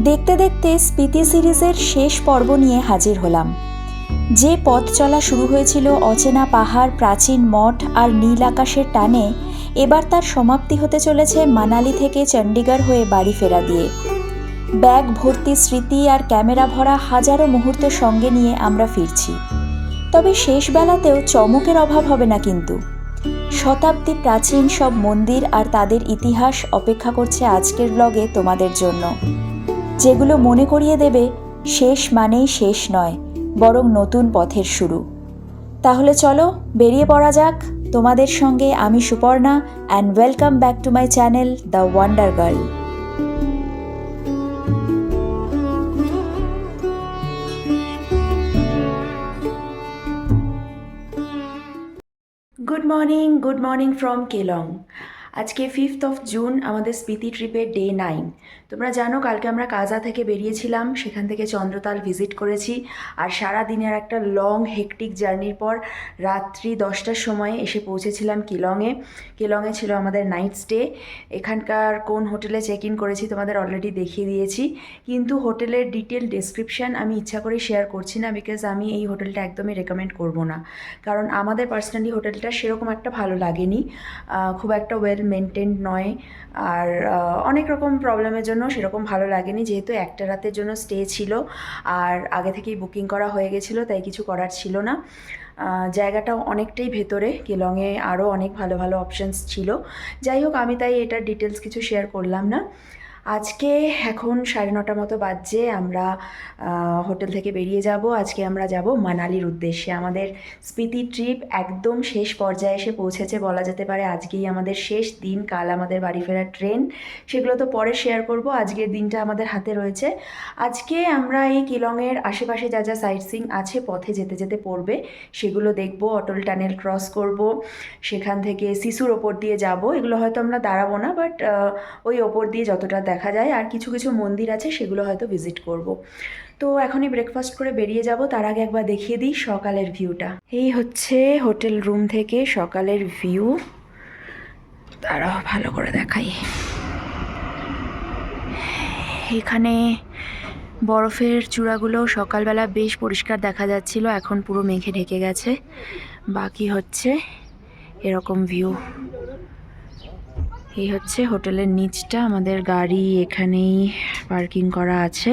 দেখতে দেখতে স্পিতি সিরিজের শেষ পর্ব নিয়ে হাজির হলাম। যে পথ চলা শুরু হয়েছিল অচেনা পাহাড়, প্রাচীন মঠ আর নীল আকাশের টানে, এবার তার সমাপ্তি হতে চলেছে মানালি থেকে চণ্ডীগড় হয়ে বাড়ি ফেরা দিয়ে। ব্যাগ ভর্তি স্মৃতি আর ক্যামেরা ভরা হাজারো মুহূর্ত সঙ্গে নিয়ে আমরা ফিরছি। তবে শেষ বেলাতেও চমকের অভাব হবে না কিন্তু। শতাব্দী প্রাচীন সব মন্দির আর তাদের ইতিহাস অপেক্ষা করছে আজকের ব্লগে তোমাদের জন্য, যেগুলো মনে করিয়ে দেবে শেষ মানেই শেষ নয়, বরং নতুন পথের শুরু। তাহলে চলো বেরিয়ে পড়া যাক। তোমাদের সঙ্গে আমি Suparna, and welcome back to my channel the wonder girl. Good morning from Keylong. আজকে 5th জুন, আমাদের স্পিতি ট্রিপের ডে 9। তোমরা জানো কালকে আমরা কাজা থেকে বেরিয়েছিলাম, সেখান থেকে চন্দ্রতাল ভিজিট করেছি। আর সারা দিনের একটা লং হেকটিক জার্নির পর রাত্রি 10টার সময় এসে পৌঁছেছিলাম কেলংয়ে। কেলংয়ে ছিল আমাদের নাইট স্টে। এখানকার কোন হোটেলে চেক ইন করেছি তোমাদের অলরেডি দেখিয়ে দিয়েছি, কিন্তু হোটেলের ডিটেল ডেসক্রিপশান আমি ইচ্ছা করে শেয়ার করছি না, বিকজ আমি এই হোটেলটা একদমই রেকমেন্ড করব না। কারণ আমাদের পার্সোনালি হোটেলটা সেরকম একটা ভালো লাগেনি, খুব একটা ওয়েল মেনটেন্ড নয়, আর অনেক রকম প্রবলেমের জন্য সেরকম ভালো লাগেনি। যেহেতু একটা রাতের জন্য স্টে ছিল আর আগে থেকেই বুকিং করা হয়ে গেছিলো, তাই কিছু করার ছিল না। জায়গাটাও অনেকটাই ভেতরে, কেলংয়ে আরও অনেক ভালো ভালো অপশানস ছিল। যাই হোক, আমি তাই এটার ডিটেলস কিছু শেয়ার করলাম না। আজকে এখন 9:30 মতো বাজছে, আমরা হোটেল থেকে বেরিয়ে যাব। আজকে আমরা যাব মানালির উদ্দেশ্যে। আমাদের স্পিতি ট্রিপ একদম শেষ পর্যায়ে এসে পৌঁছেছে বলা যেতে পারে। আজকেই আমাদের শেষ দিন, কাল আমাদের বাড়ি ফেরার ট্রেন। সেগুলো তো পরে শেয়ার করব, আজকের দিনটা আমাদের হাতে রয়েছে। আজকে আমরা এই কেলংয়ের আশেপাশে যা যা সাইট সিইং আছে পথে যেতে যেতে পড়বে সেগুলো দেখব। অটল টানেল ক্রস করব, সেখান থেকে সিসুর ওপর দিয়ে যাব। এগুলো হয়তো আমরা দাঁড়াবো না, বাট ওই ওপর দিয়ে যতটা দেখা যায়, আর কিছু কিছু মন্দির আছে সেগুলো হয়তো ভিজিট করব। তো এখনই ব্রেকফাস্ট করে বেরিয়ে যাব। তার আগে একবার দেখিয়ে দিই সকালের ভিউটা। এই হচ্ছে হোটেল রুম থেকে সকালের ভিউ, তারাও ভালো করে দেখাই। এখানে বরফের চূড়াগুলো সকালবেলা বেশ পরিষ্কার দেখা যাচ্ছিল, এখন পুরো মেঘে ঢেকে গেছে। বাকি হচ্ছে এরকম ভিউ। এই হচ্ছে হোটেলের নিচটা, আমাদের গাড়ি এখানেই পার্কিং করা আছে।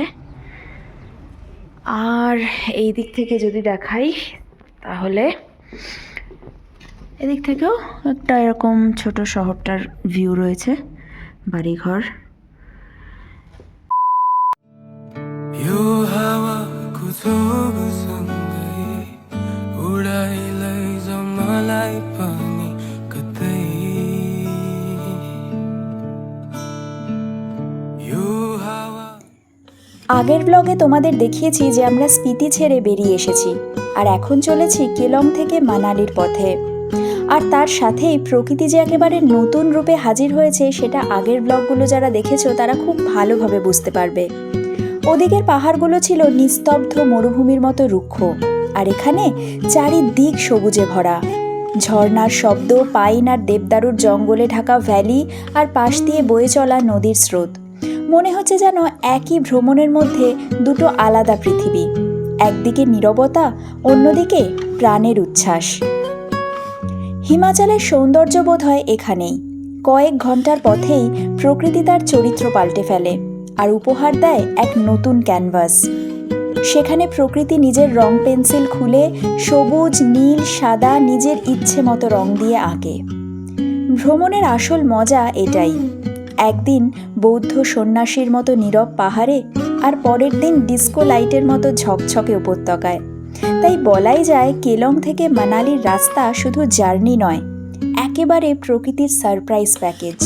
আর এই দিক থেকে যদি দেখাই তাহলে এদিক থেকেও একটা এরকম ছোট শহরটার ভিউ রয়েছে, বাড়িঘর। আগের ব্লগে তোমাদের দেখিয়েছি যে আমরা স্পিতি ছেড়ে বেরিয়ে এসেছি, আর এখন চলেছি কেলং থেকে মানালির পথে। আর তার সাথেই প্রকৃতি যে একেবারে নতুন রূপে হাজির হয়েছে সেটা আগের ব্লগগুলো যারা দেখেছো তারা খুব ভালোভাবে বুঝতে পারবে। ওদিকের পাহাড়গুলো ছিল নিস্তব্ধ মরুভূমির মতো রুক্ষ, আর এখানে চারিদিক সবুজে ভরা। ঝর্ণার শব্দ, পাইন আর দেবদারুর জঙ্গলে ঢাকা ভ্যালি, আর পাশ দিয়ে বয়ে চলা নদীর স্রোত। মনে হচ্ছে যেন একই ভ্রমণের মধ্যে দুটো আলাদা পৃথিবী। একদিকে নীরবতা, অন্যদিকে প্রাণের উচ্ছ্বাস। হিমাচলের সৌন্দর্য বোধ হয় এখানেই। কয়েক ঘন্টার পথেই প্রকৃতি তার চরিত্র পাল্টে ফেলে আর উপহার দেয় এক নতুন ক্যানভাস। সেখানে প্রকৃতি নিজের রং পেন্সিল খুলে সবুজ, নীল, সাদা নিজের ইচ্ছে মতো রং দিয়ে আঁকে। ভ্রমণের আসল মজা এটাই। একদিন বৌদ্ধ সন্ন্যাসীর মতো নীরব পাহাড়ে, আর পরের দিন ডিস্কো লাইটের মতো ঝকঝকে উপত্যকায়। তাই বলাই যায় কেলং থেকে মানালির রাস্তা শুধু জার্নি নয়, একেবারে প্রকৃতির সারপ্রাইজ প্যাকেজ।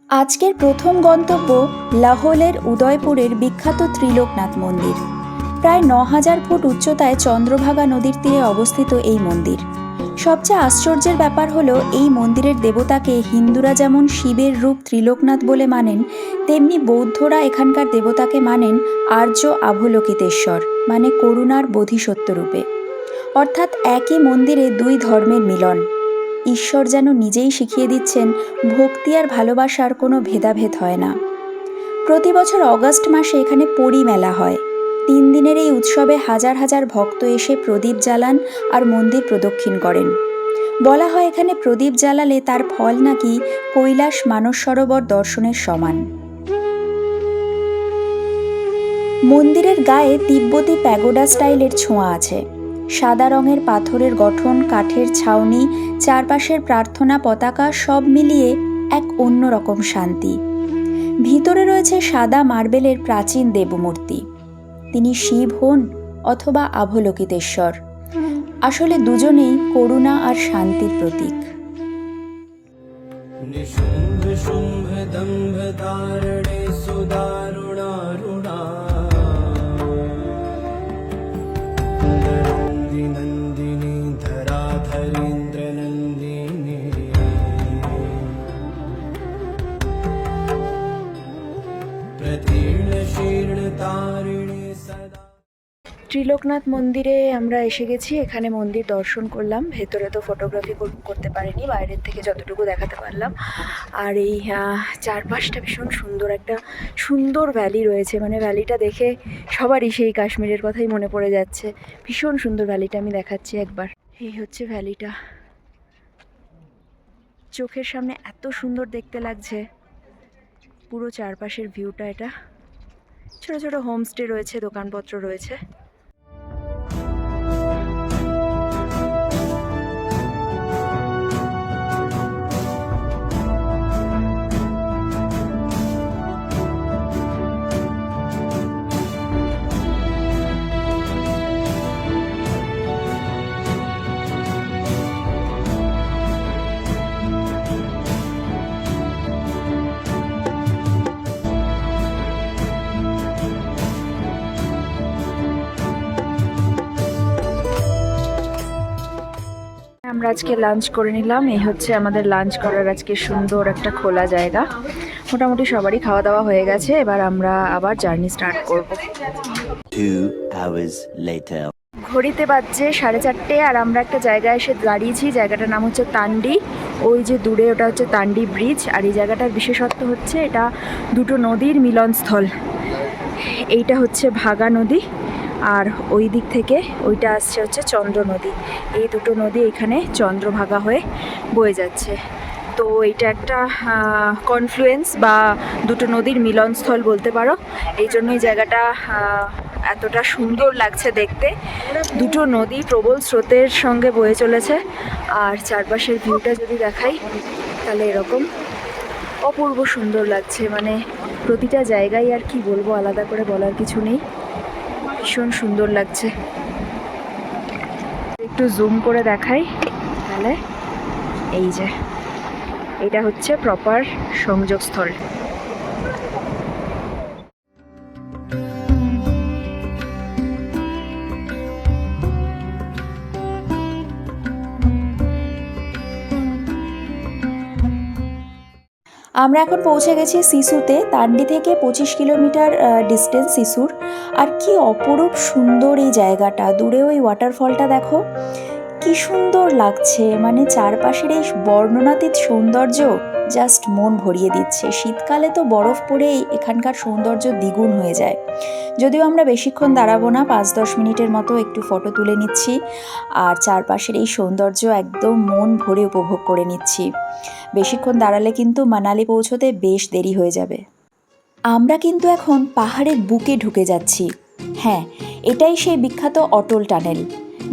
আজকের প্রথম গন্তব্য লাহোলের উদয়পুরের বিখ্যাত ত্রিলোকনাথ মন্দির। প্রায় ৯,০০০ ফুট উচ্চতায় চন্দ্রভাগা নদীর তীরে অবস্থিত এই মন্দির। সবচেয়ে আশ্চর্যের ব্যাপার হলো এই মন্দিরের দেবতাকে হিন্দুরা যেমন শিবের রূপ ত্রিলোকনাথ বলে মানেন, তেমনি বৌদ্ধরা এখানকার দেবতাকে মানেন আর্য আভলোকিতেশ্বর, মানে করুণার বোধিসত্ত্ব রূপে। অর্থাৎ একই মন্দিরে দুই ধর্মের মিলন। ঈশ্বর যেন নিজেই শিখিয়ে দিচ্ছেন ভক্তি আর ভালোবাসার কোনো ভেদাভেদ হয় না। প্রতি বছর অগস্ট মাসে এখানে পরী মেলা হয়। ৩ দিনের এই উৎসবে হাজার হাজার ভক্ত এসে প্রদীপ জ্বালান আর মন্দির প্রদক্ষিণ করেন। বলা হয় এখানে প্রদীপ জ্বালালে তার ফল নাকি কৈলাস মানস সরোবর দর্শনের সমান। মন্দিরের গায়ে তিব্বতী প্যাগোডা স্টাইলের ছোঁয়া আছে। সাদা রঙের পাথরের গঠন, কাঠের ছাউনি, চারপাশের প্রার্থনা পতাকা সব মিলিয়ে এক অন্যরকম শান্তি। ভিতরে রয়েছে সাদা মার্বেলের প্রাচীন দেবমূর্তি। তিনি শিব হন অথবা আভলোকিতেশ্বর। আসলে দুজনেই করুণা আর শান্তির প্রতীক। निशुम्भ शुम्भ दम्भ धारणे सुदारुणारुणा नन्दी नन्दिनी धराधरेन्द्र नन्दिनी प्रतीर्ण शीर्ण तारिणी सदा। ত্রিলোকনাথ মন্দিরে আমরা এসে গেছি। এখানে মন্দির দর্শন করলাম। ভেতরে তো ফটোগ্রাফি করতে পারিনি, বাইরের থেকে যতটুকু দেখাতে পারলাম। আর এই চারপাশটা ভীষণ সুন্দর, একটা সুন্দর ভ্যালি রয়েছে। মানে ভ্যালিটা দেখে সবারই সেই কাশ্মীরের কথাই মনে পড়ে যাচ্ছে। ভীষণ সুন্দর ভ্যালিটা, আমি দেখাচ্ছি একবার। এই হচ্ছে ভ্যালিটা। চোখের সামনে এত সুন্দর দেখতে লাগছে পুরো চারপাশের ভিউটা। এটা ছোট ছোট হোমস্টে রয়েছে, দোকানপত্র রয়েছে। আমরা আজকে লাঞ্চ করে নিলাম। এই হচ্ছে আমাদের লাঞ্চ করার আজকে সুন্দর একটা খোলা জায়গা। মোটামুটি সবারই খাওয়া দাওয়া হয়ে গেছে। এবার আমরা আবার জার্নি স্টার্ট করব। 2 hours later. ঘড়িতে বাজছে 4:30 আর আমরা একটা জায়গায় এসে দাঁড়িয়েছি। জায়গাটার নাম হচ্ছে তান্ডি। ওই যে দূরে ওটা হচ্ছে তান্ডি ব্রিজ। আর এই জায়গাটার বিশেষত্ব হচ্ছে এটা দুটো নদীর মিলনস্থল। এইটা হচ্ছে ভাগা নদী আর ওই দিক থেকে ওইটা আসছে হচ্ছে চন্দ্র নদী। এই দুটো নদী এখানে চন্দ্রভাগা হয়ে বয়ে যাচ্ছে। তো এটা একটা কনফ্লুয়েন্স বা দুটো নদীর মিলনস্থল বলতে পারো। এই জন্য এই জায়গাটা এতটা সুন্দর লাগছে দেখতে। দুটো নদী প্রবল স্রোতের সঙ্গে বয়ে চলেছে। আর চারপাশের ভিউটা যদি দেখাই তাহলে এরকম অপূর্ব সুন্দর লাগছে। মানে প্রতিটা জায়গায় আর কি বলবো, আলাদা করে বলার কিছু নেই। ভীষণ সুন্দর লাগছে। একটু জুম করে দেখাই তাহলে এই যে এটা হচ্ছে প্রপার সংযোগস্থল। আমরা এখন পৌঁছে গেছি সিসুতে। তান্ডি থেকে 25 কিলোমিটার ডিস্টেন্স সিসুর। আর কি অপরূপ সুন্দর এই জায়গাটা। দূরে ওই ওয়াটারফলটা দেখো কি সুন্দর লাগছে। মানে চারপাশের এই বর্ণনাতীত সৌন্দর্য জাস্ট মন ভরিয়ে দিচ্ছে। শীতকালে তো বরফ পড়ে এখানকার সৌন্দর্য দ্বিগুণ হয়ে যায়। যদিও আমরা বেশিক্ষণ দাঁড়াবো না, 5-10 মিনিটের মতো একটু ফটো তুলে নিচ্ছি আর চারপাশের এই সৌন্দর্য একদম মন ভরে উপভোগ করে নিচ্ছি। বেশিক্ষণ দাঁড়ালে কিন্তু মানালি পৌঁছতে বেশ দেরি হয়ে যাবে। আমরা কিন্তু এখন পাহাড়ের বুকে ঢুকে যাচ্ছি। হ্যাঁ, এটাই সেই বিখ্যাত অটল টানেল।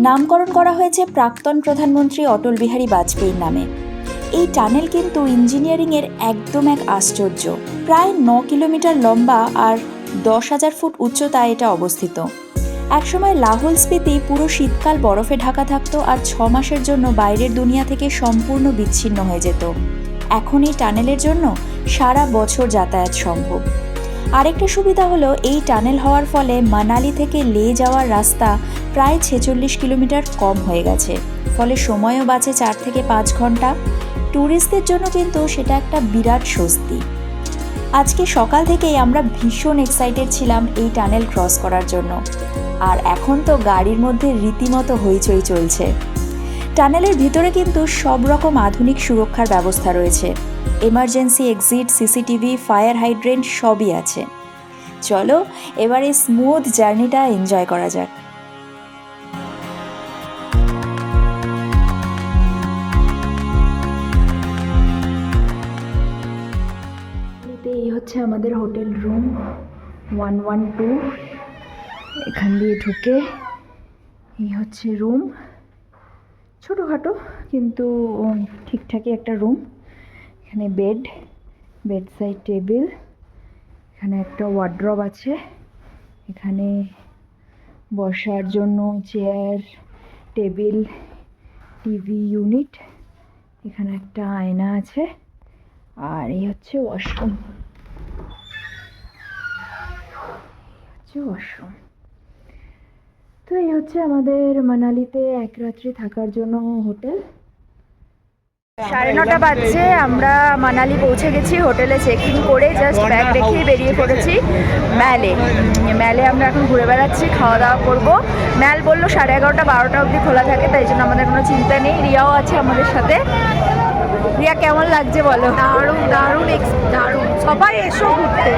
নামকরণ করা হয়েছে প্রাক্তন প্রধানমন্ত্রী অটল বিহারী বাজপেয়ীর নামে। এই টানেল কিন্তু ইঞ্জিনিয়ারিংয়ের একদম এক আশ্চর্য। প্রায় 9 কিলোমিটার লম্বা আর 10,000 ফুট উচ্চতায় এটা অবস্থিত। একসময় লাহোল স্পিতি পুরো শীতকাল বরফে ঢাকা থাকতো আর 6 মাসের জন্য বাইরের দুনিয়া থেকে সম্পূর্ণ বিচ্ছিন্ন হয়ে যেত। এখন এই টানেলের জন্য সারা বছর যাতায়াত সম্ভব। আরেকটা সুবিধা হলো এই টানেল হওয়ার ফলে মানালি থেকে লে যাওয়ার রাস্তা প্রায় 46 কিলোমিটার কম হয়ে গেছে, ফলে সময়ও বাঁচে 4 থেকে 5 ঘন্টা। ট্যুরিস্টদের জন্য কিন্তু সেটা একটা বিরাট স্বস্তি। আজকে সকাল থেকেই আমরা ভীষণ এক্সাইটেড ছিলাম এই টানেল ক্রস করার জন্য, আর এখন তো গাড়ির মধ্যে রীতিমতো হইচই চলছে। টানেলের ভিতরে কিন্তু সব রকম আধুনিক সুরক্ষার ব্যবস্থা রয়েছে, emergency exit, CCTV, fire hydrant সবই আছে। চলো এবার এই স্মুথ জার্নিটা এনজয় করা যাক। এই হচ্ছে আমাদের হোটেল রুম 112। এখান দিয়ে ঢুকে এই হচ্ছে রুম, ছোটোখাটো কিন্তু ঠিকঠাকই একটা রুম। এখানে বেড সাইড টেবিল, এখানে একটা ওয়ার্ড্রব আছে, এখানে বসার জন্য চেয়ার, টেবিল, টিভি ইউনিট, এখানে একটা আয়না আছে, আর এই হচ্ছে ওয়াশরুম। তো এই হচ্ছে আমাদের মানালিতে এক রাত্রি থাকার জন্য হোটেল। 9:30 বাজছে, আমরা মানালি পৌঁছে গেছি। হোটেলে চেক ইন করে জাস্ট ব্যাগ রেখেই বেরিয়ে পড়েছি ম্যালে আমরা এখন ঘুরে বেড়াচ্ছি, খাওয়া দাওয়া করবো। ম্যাল বললো 11:30 12টা অবধি খোলা থাকে, তাই জন্য আমাদের কোনো চিন্তা নেই। রিয়াও আছে আমাদের সাথে। রিয়া, কেমন লাগছে বলো? দারুণ দারুণ দারুণ, সবাই এসো ঘুরতে।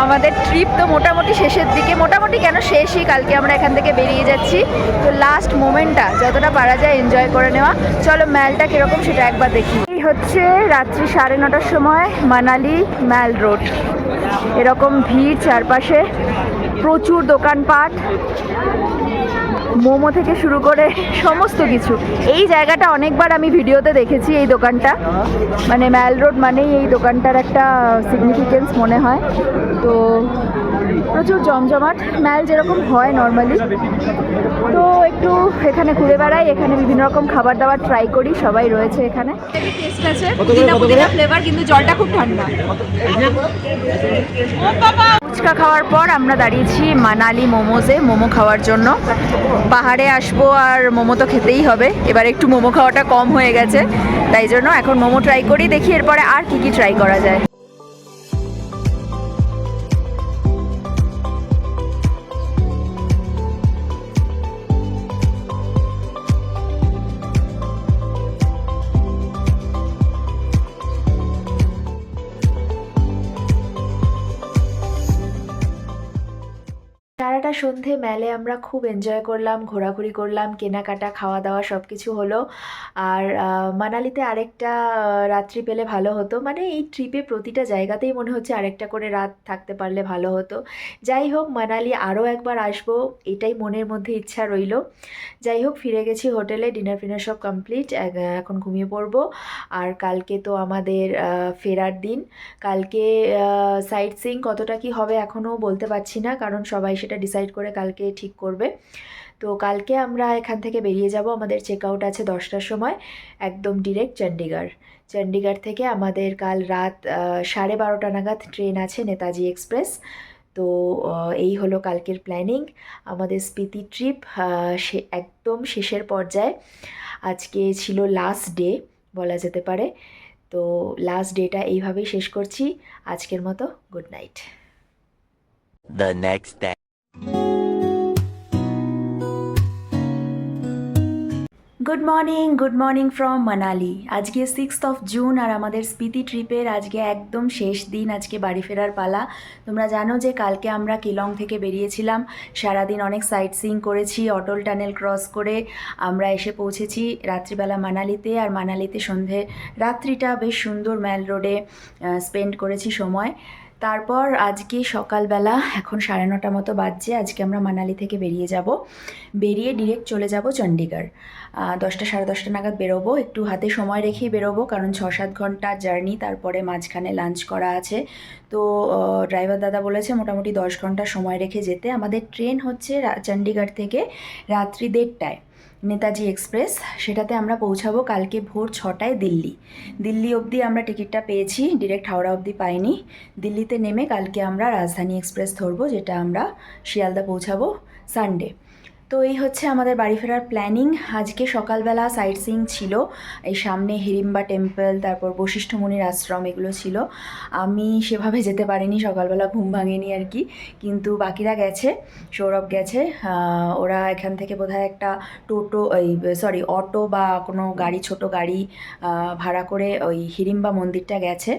আমাদের ট্রিপ তো মোটামুটি শেষের দিকে, মোটামুটি কেন শেষই, কালকে আমরা এখান থেকে বেরিয়ে যাচ্ছি। তো লাস্ট মোমেন্টটা যতটা পারা যায় এনজয় করে নেওয়া। চলো ম্যালটা কীরকম সেটা একবার দেখি। এই হচ্ছে রাত্রি 9:30টার সময় মানালি ম্যাল রোড। এরকম ভিড় চারপাশে, প্রচুর দোকানপাট, মোমো থেকে শুরু করে সমস্ত কিছু। এই জায়গাটা অনেকবার আমি ভিডিওতে দেখেছি, এই দোকানটা, মানে ম্যাল রোড মানেই এই দোকানটার একটা সিগনিফিকেন্স মনে হয়। তো প্রচুর জমজমাট, ম্যাল যেরকম হয় নর্মালি। তো একটু এখানে ঘুরে বেড়াই, এখানে বিভিন্ন রকম খাবার দাবার ট্রাই করি, সবাই রয়েছে এখানে। টেস্ট আছে পুদিনা ফ্লেভার, কিন্তু জলটা খুব ঠান্ডা। ফুচকা খাওয়ার পর আমরা দাঁড়িয়েছি মানালি মোমোজে মোমো খাওয়ার জন্য। পাহাড়ে আসবো আর মোমো তো খেতেই হবে, এবার একটু মোমো খাওয়াটা কম হয়ে গেছে, তাই জন্য এখন মোমো ট্রাই করি, দেখি এরপরে আর কি ট্রাই করা যায়। সারাটা সন্ধে ম্যালে আমরা খুব এনজয় করলাম, ঘোরাঘুরি করলাম, কেনাকাটা, খাওয়া দাওয়া সব কিছু হলো। আর মানালিতে আরেকটা রাত্রি পেলে ভালো হতো, মানে এই ট্রিপে প্রতিটা জায়গাতেই মনে হচ্ছে আরেকটা করে রাত থাকতে পারলে ভালো হতো। যাই হোক, মানালি আরও একবার আসবো, এটাই মনের মধ্যে ইচ্ছা রইল। যাই হোক, ফিরে গেছি হোটেলে, ডিনার ফিনার সব কমপ্লিট, এখন ঘুমিয়ে পড়বো। আর কালকে তো আমাদের ফেরার দিন। কালকে সাইট সিইং কতটা কি হবে এখনও বলতে পারছি না, কারণ সবাই সেটা ডিসাইড করে কালকে ঠিক করবে। তো কালকে আমরা এখান থেকে বেরিয়ে যাব, আমাদের চেক আউট আছে 10টার সময়, একদম ডিরেক্ট চণ্ডীগড় থেকে আমাদের কাল রাত 12:30 নাগাদ ট্রেন আছে, নেতাজি এক্সপ্রেস। তো এই হলো কালকের প্ল্যানিং। আমাদের স্পিতি ট্রিপ একদম শেষের পর্যায়ে। আজকে ছিল লাস্ট ডে বলা যেতে পারে। তো লাস্ট ডেটা এইভাবেই শেষ করছি। আজকের মতো good night. The next day. Good morning from Manali. আজকে 6th জুন আর আমাদের স্পিতি ট্রিপের আজকে একদম শেষ দিন, আজকে বাড়ি ফেরার পালা। তোমরা জানো যে কালকে আমরা কেলং থেকে বেরিয়েছিলাম, সারাদিন অনেক সাইট সিইং করেছি, অটল টানেল ক্রস করে আমরা এসে পৌঁছেছি রাত্রিবেলা মানালিতে। আর মানালিতে রাত্রিটা বেশ সুন্দর ম্যাল রোডে স্পেন্ড করেছি সময়। তারপর আজকে সকালবেলা, এখন 9:30 মতো বাজছে, আজকে আমরা মানালি থেকে বেরিয়ে ডিরেক্ট চলে যাব চণ্ডীগড়। 10টা 10:30 নাগাদ বেরোবো, একটু হাতে সময় রেখেই বেরোবো, কারণ 6-7 ঘন্টার জার্নি, তারপরে মাঝখানে লাঞ্চ করা আছে। তো ড্রাইভার দাদা বলেছে মোটামুটি 10 ঘন্টা সময় রেখে যেতে। আমাদের ট্রেন হচ্ছে চণ্ডীগড় থেকে রাত্রি 1:30টায়। নেতাজি এক্সপ্রেস, সেটাতে আমরা পৌঁছাবো কালকে ভোর 6টায় দিল্লি। দিল্লি অবধি আমরা টিকিটটা পেয়েছি, ডিরেক্ট হাওড়া অবধি পাইনি। দিল্লিতে নেমে কালকে আমরা রাজধানী এক্সপ্রেস ধরবো, যেটা আমরা শিয়ালদা পৌঁছাবো সানডে। তো এই হচ্ছে আমাদের বাড়ি ফেরার প্ল্যানিং। আজকে সকালবেলা সাইট সিইং ছিল, এই সামনে হিড়িম্বা টেম্পল, তারপর বশিষ্ঠ মুনির আশ্রম, এগুলো ছিল। আমি সেভাবে যেতে পারিনি, সকালবেলা ঘুম ভাঙেনি আর কি, কিন্তু বাকিরা গেছে, সৌরভ গেছে। ওরা এখান থেকে বোধহয় একটা অটো বা কোনো গাড়ি, ছোট গাড়ি ভাড়া করে ওই হিড়িম্বা মন্দিরটা গেছে।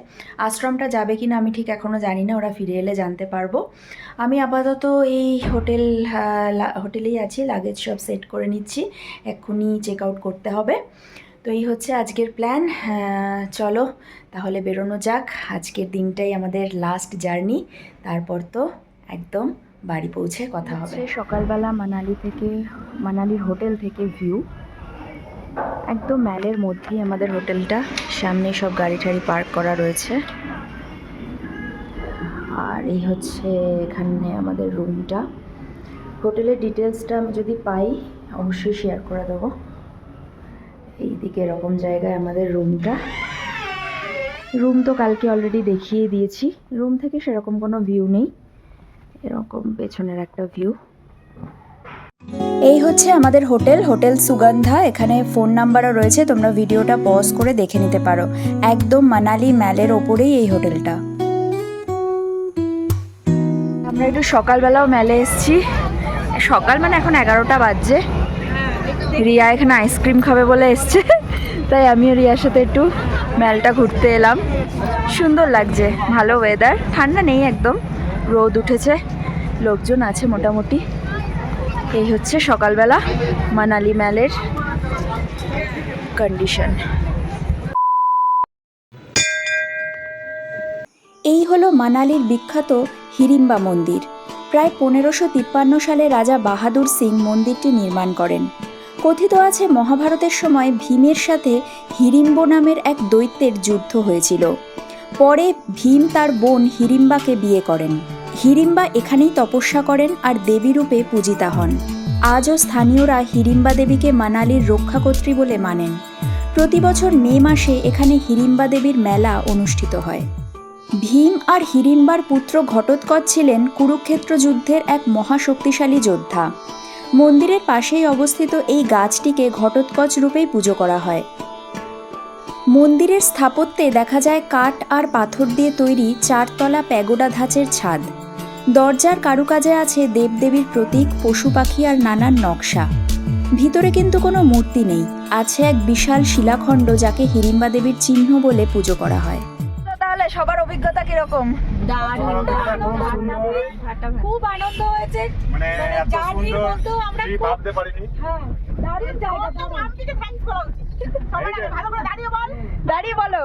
আশ্রমটা যাবে কি না আমি ঠিক এখনও জানি না, ওরা ফিরে এলে জানতে পারবো। আমি আপাতত এই হোটেলেই আছি, লাগেজ সব সেট করে নিচ্ছি, এক্ষুনি চেক আউট করতে হবে। তো এই হচ্ছে আজকের প্ল্যান। চলো তাহলে বেরোনো যাক। আজকের দিনটাই আমাদের লাস্ট জার্নি, তারপর তো একদম বাড়ি পৌঁছে কথা হবে। সকালবেলা মানালির হোটেল থেকে ভিউ একদম ম্যালের মধ্যেই আমাদের হোটেলটা, সামনে সব গাড়ি টাড়ি পার্ক করা রয়েছে। আর এই হচ্ছে এখানে আমাদের রুমটা। হোটেলের ডিটেলসটা আমি যদি পাই অবশ্যই শেয়ার করে দেবো। এইদিকে এরকম জায়গায় আমাদের রুমটা। রুম তো কালকে অলরেডি দেখিয়ে দিয়েছি, রুম থেকে সেরকম কোনো ভিউ নেই, এরকম পেছনের একটা ভিউ। এই হচ্ছে আমাদের হোটেল সুগন্ধা। এখানে ফোন নাম্বারও রয়েছে, তোমরা ভিডিওটা পজ করে দেখে নিতে পারো। একদম মানালি ম্যালের ওপরেই এই হোটেলটা। আমরা একটু সকালবেলাও ম্যালে এসেছি, সকাল মানে এখন 11টা বাজছে। রিয়া এখানে আইসক্রিম খাবে বলে এসছে, তাই আমিও রিয়ার সাথে একটু ম্যালটা ঘুরতে এলাম। সুন্দর লাগছে, ভালো ওয়েদার, ঠান্ডা নেই একদম, রোদ উঠেছে, লোকজন আছে মোটামুটি। এই হচ্ছে সকালবেলা মানালি ম্যালের কন্ডিশন। এই হলো মানালির বিখ্যাত হিড়িম্বা মন্দির। প্রায় 1553 সালে রাজা বাহাদুর সিং মন্দিরটি নির্মাণ করেন। কথিত আছে মহাভারতের সময় ভীমের সাথে হিড়িম্ব নামের এক দৈত্যের যুদ্ধ হয়েছিল। পরে ভীম তার বোন হিড়িম্বাকে বিয়ে করেন। হিড়িম্বা এখানেই তপস্যা করেন আর দেবী রূপে পূজিতা হন। আজও স্থানীয়রা হিড়িম্বা দেবীকে মানালির রক্ষাকর্ত্রী বলে মানেন। প্রতি বছর মে মাসে এখানে হিড়িম্বা দেবীর মেলা অনুষ্ঠিত হয়। ভীম আর হিড়িম্বার পুত্র ঘটোৎকচ ছিলেন কুরুক্ষেত্র যুদ্ধের এক মহাশক্তিশালী যোদ্ধা। মন্দিরের পাশেই অবস্থিত এই গাছটিকে ঘটোৎকচ রূপেই পুজো করা হয়। মন্দিরের স্থাপত্যে দেখা যায় কাঠ আর পাথর দিয়ে তৈরি 4তলা প্যাগোডা ধাঁচের ছাদ। দরজার কারুকাজে আছে দেবদেবীর প্রতীক, পশু পাখি আর নানান নকশা। ভিতরে কিন্তু কোনো মূর্তি নেই, আছে এক বিশাল শিলাখণ্ড যাকে হিড়িম্বা দেবীর চিহ্ন বলে পুজো করা হয়। তাহলে সবার অভিজ্ঞতা কিরকম? খুব আনন্দ হয়েছে, মানে জার্নির মধ্যেও আমরা ভাবতে পারিনি। হ্যাঁ, দারুণ জায়গা, আমটিকে থ্যাঙ্কস করা উচিত। সবাই ভালো করে দাঁড়িয়ে বলো।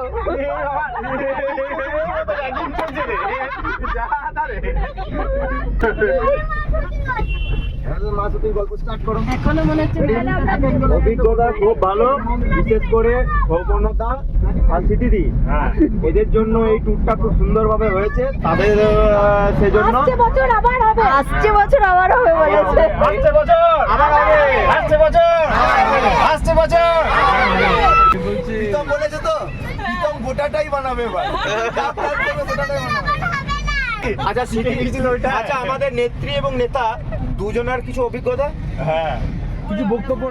এখনো মনে হচ্ছে অভিজ্ঞতা খুব ভালো, বিশেষ করে সৌপর্ণতা আর সিটিদি, এদের জন্য এই ট্যুরটা খুব সুন্দরভাবে হয়েছে। তাদের সেজন্য আসছে বছর আবার হবে বলেছে। বলেছে তো গোটাটাই বানাবে এবার। আচ্ছা সিটি ওইটা, আচ্ছা আমাদের নেত্রী এবং নেতা দুজনের কিছু অভিজ্ঞতা, কিছু বক্তব্য।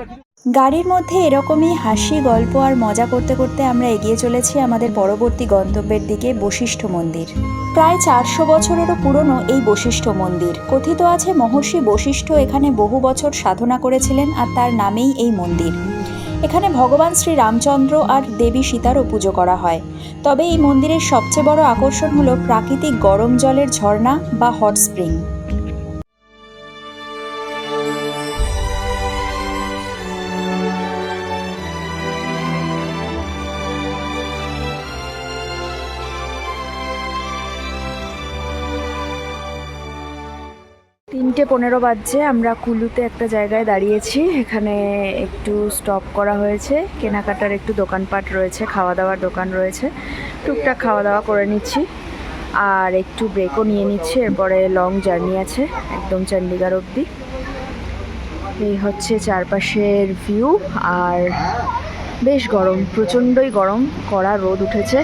গাড়ির মধ্যে এরকমই হাসি, গল্প আর মজা করতে করতে আমরা এগিয়ে চলেছি আমাদের পরবর্তী গন্তব্যের দিকে, বশিষ্ঠ মন্দির। প্রায় 400 বছরেরও পুরনো এই বশিষ্ঠ মন্দির। কথিত আছে মহর্ষি বশিষ্ঠ এখানে বহু বছর সাধনা করেছিলেন আর তার নামেই এই মন্দির। এখানে ভগবান শ্রী রামচন্দ্র আর দেবী সীতারও পুজো করা হয়। তবে এই মন্দিরের সবচেয়ে বড় আকর্ষণ হলো প্রাকৃতিক গরম জলের ঝর্ণা বা হট স্প্রিং। তিনটে 15 বাজছে, আমরা কুলুতে একটা জায়গায় দাঁড়িয়েছি। এখানে একটু স্টপ করা হয়েছে, কেনাকাটার একটু দোকানপাট রয়েছে, খাওয়া দাওয়ার দোকান রয়েছে, টুকটাক খাওয়া দাওয়া করে নিচ্ছি আর একটু ব্রেকও নিয়ে নিচ্ছি। এরপরে লং জার্নি আছে একদম চণ্ডীগড় অবধি। এই হচ্ছে চারপাশের ভিউ। আর বেশ গরম, প্রচণ্ডই গরম, কড়া রোদ উঠেছে।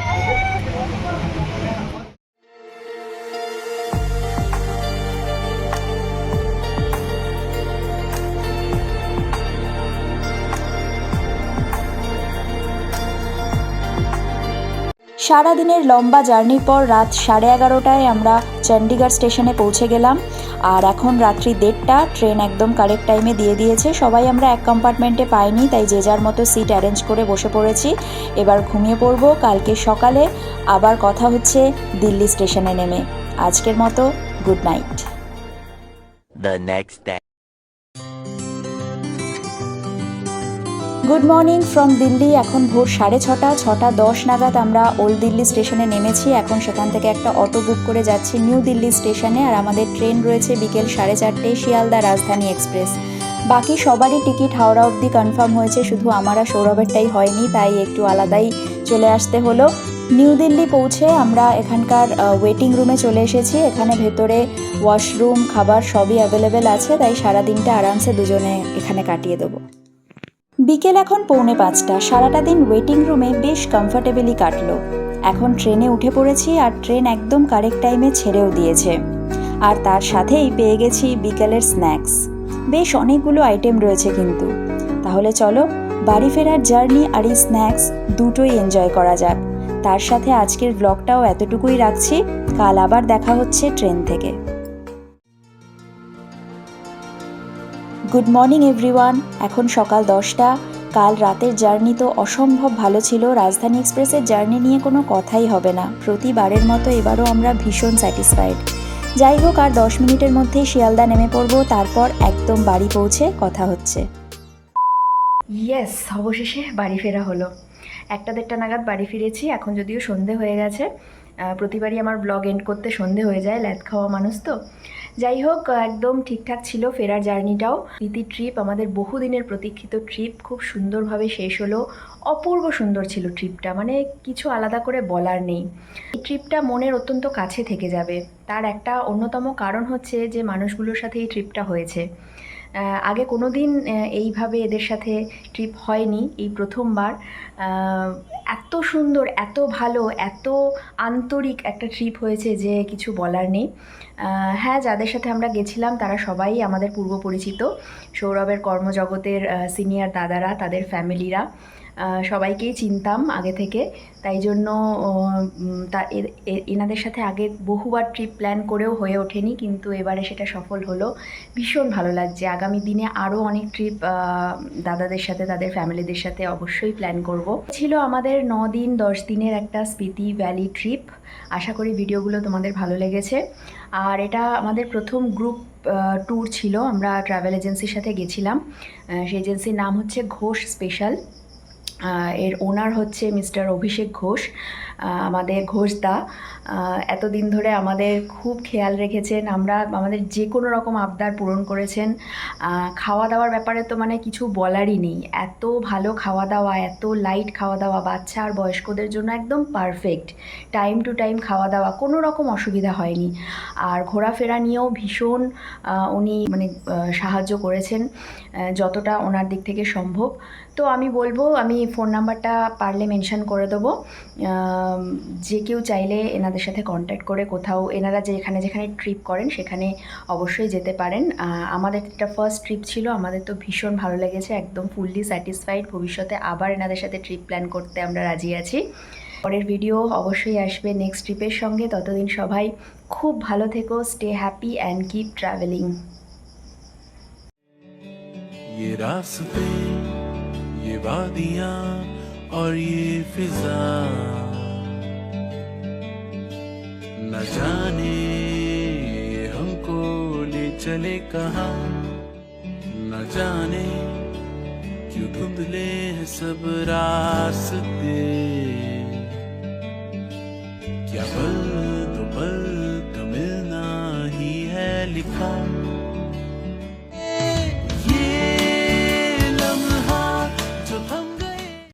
সারাদিনের লম্বা জার্নির পর রাত 11:30টায় আমরা চণ্ডীগড় স্টেশনে পৌঁছে গেলাম। আর এখন রাত্রি 1:30, ট্রেন একদম কারেক্ট টাইমে দিয়ে দিয়েছে। সবাই আমরা এক কম্পার্টমেন্টে পাইনি, তাই যে যার মতো সিট অ্যারেঞ্জ করে বসে পড়েছি। এবার ঘুমিয়ে পড়বো। কালকে সকালে আবার কথা হচ্ছে দিল্লি স্টেশনে নেমে। আজকের মতো good night. The next day. Good morning from Delhi. এখন ভোর 6:30, 6:10 নাগাদ আমরা ওল্ড দিল্লি স্টেশনে নেমেছি। এখন সেখান থেকে একটা অটো বুক করে যাচ্ছি নিউ দিল্লি স্টেশনে। আর আমাদের ট্রেন রয়েছে বিকেল 4:30, শিয়ালদা রাজধানী এক্সপ্রেস। বাকি সবারই টিকিট হাওড়া অবধি কনফার্ম হয়েছে, শুধু আমার আর সৌরভেরটাই হয়নি, তাই একটু আলাদাই চলে আসতে হলো। নিউ দিল্লি পৌঁছে আমরা এখানকার ওয়েটিং রুমে চলে এসেছি। এখানে ভেতরে ওয়াশরুম, খাবার সবই অ্যাভেলেবেল আছে, তাই সারাদিনটা আরামসে দুজনে এখানে কাটিয়ে দেবো। বিকেল এখন 4:45, সারাটা দিন ওয়েটিং রুমে বেশ কমফর্টেবলি কাটলো। এখন ট্রেনে উঠে পড়েছি, আর ট্রেন একদম কারেক্ট টাইমে ছেড়েও দিয়েছে। আর তার সাথেই পেয়ে গেছি বিকেলের স্ন্যাক্স। বেশ অনেকগুলো আইটেম রয়েছে কিন্তু। তাহলে চলো বাড়ি ফেরার জার্নি আর এই স্ন্যাক্স দুটোই এনজয় করা যাক। তার সাথে আজকের ব্লগটাও এতটুকুই রাখছি। কাল আবার দেখা হচ্ছে ট্রেন থেকে। Good morning everyone. এখন সকাল 10টা। কাল রাতের জার্নি তো অসম্ভব ভালো ছিল। রাজধানী এক্সপ্রেসের জার্নি নিয়ে কোনো কথাই হবে না। প্রতিবারের মতো এবারও আমরা ভীষণ স্যাটিসফাইড। যাই হোক, আর 10 মিনিটের মধ্যেই শিয়ালদা নেমে পড়বো, তারপর একদম বাড়ি পৌঁছে কথা হচ্ছে। ইয়েস, অবশেষে বাড়ি ফেরা হলো। 1-1:30 নাগাদ বাড়ি ফিরেছি। এখন যদিও সন্ধে হয়ে গেছে, প্রতিবারই আমার ব্লগ এন্ড করতে সন্ধে হয়ে যায়, ল্যাদ খাওয়া মানুষ তো। যাই হোক, একদম ঠিকঠাক ছিল ফেরার জার্নিটাও। স্মৃতি ট্রিপ, আমাদের বহুদিনের প্রতীক্ষিত ট্রিপ খুব সুন্দরভাবে শেষ হলো। অপূর্ব সুন্দর ছিল ট্রিপটা, মানে কিছু আলাদা করে বলার নেই। এই ট্রিপটা মনের অত্যন্ত কাছে থেকে যাবে। তার একটা অন্যতম কারণ হচ্ছে যে মানুষগুলোর সাথে এই ট্রিপটা হয়েছে। আগে কোনো দিন এইভাবে এদের সাথে ট্রিপ হয়নি, এই প্রথমবার। এত সুন্দর, এত ভালো, এত আন্তরিক একটা ট্রিপ হয়েছে যে কিছু বলার নেই। হ্যাঁ, যাদের সাথে আমরা গেছিলাম তারা সবাই আমাদের পূর্ব পরিচিত। সৌরভের কর্মজগতের সিনিয়র দাদারা, তাদের ফ্যামিলিরা, সবাইকেই চিনতাম আগে থেকে। তাই জন্য এনাদের সাথে আগে বহুবার ট্রিপ প্ল্যান করেও হয়ে ওঠেনি, কিন্তু এবারে সেটা সফল হলো। ভীষণ ভালো লাগছে। আগামী দিনে আরও অনেক ট্রিপ দাদাদের সাথে, তাদের ফ্যামিলিদের সাথে অবশ্যই প্ল্যান করব। ছিল আমাদের 9 দিন 10 দিনের একটা স্পিতি ভ্যালি ট্রিপ। আশা করি ভিডিওগুলো তোমাদের ভালো লেগেছে। আর এটা আমাদের প্রথম গ্রুপ ট্যুর ছিল। আমরা ট্রাভেল এজেন্সির সাথে গেছিলাম। সেই এজেন্সির নাম হচ্ছে ঘোষ স্পেশাল। এর ওনার হচ্ছে মিস্টার অভিষেক ঘোষ, আমাদের ঘোষদা। এতদিন ধরে আমাদের খুব খেয়াল রেখেছেন। আমাদের যে কোনো রকম আবদার পূরণ করেছেন। খাওয়া দাওয়ার ব্যাপারে তো মানে কিছু বলারই নেই। এত ভালো খাওয়া দাওয়া, এত লাইট খাওয়া দাওয়া, বাচ্চা আর বয়স্কদের জন্য একদম পারফেক্ট। টাইম টু টাইম খাওয়া দাওয়া, কোনো রকম অসুবিধা হয়নি। আর ঘোরাফেরা নিয়েও ভীষণ উনি মানে সাহায্য করেছেন যতটা ওনার দিক থেকে সম্ভব। তো আমি বলবো, আমি ফোন নাম্বারটা পারলে মেনশন করে দেবো। যে কেউ চাইলে এনাদের সাথে কন্ট্যাক্ট করে কোথাও এনারা যেখানে ট্রিপ করেন সেখানে অবশ্যই যেতে পারেন। আমাদের এটা ফার্স্ট ট্রিপ ছিল, আমাদের তো ভীষণ ভালো লেগেছে, একদম ফুললি স্যাটিসফাইড। ভবিষ্যতে আবার এনাদের সাথে ট্রিপ প্ল্যান করতে আমরা রাজি আছি। পরের ভিডিও অবশ্যই আসবে নেক্সট ট্রিপের সঙ্গে। ততদিন সবাই খুব ভালো থেকো, stay happy and keep travelling. ये रास्ते, ये वादियां और ये फिजा, न जाने हमको ले चले कहाँ, न जाने क्यों धुंधले हैं सब रास्ते। क्या पल तो पल का मिलना ही है लिखा।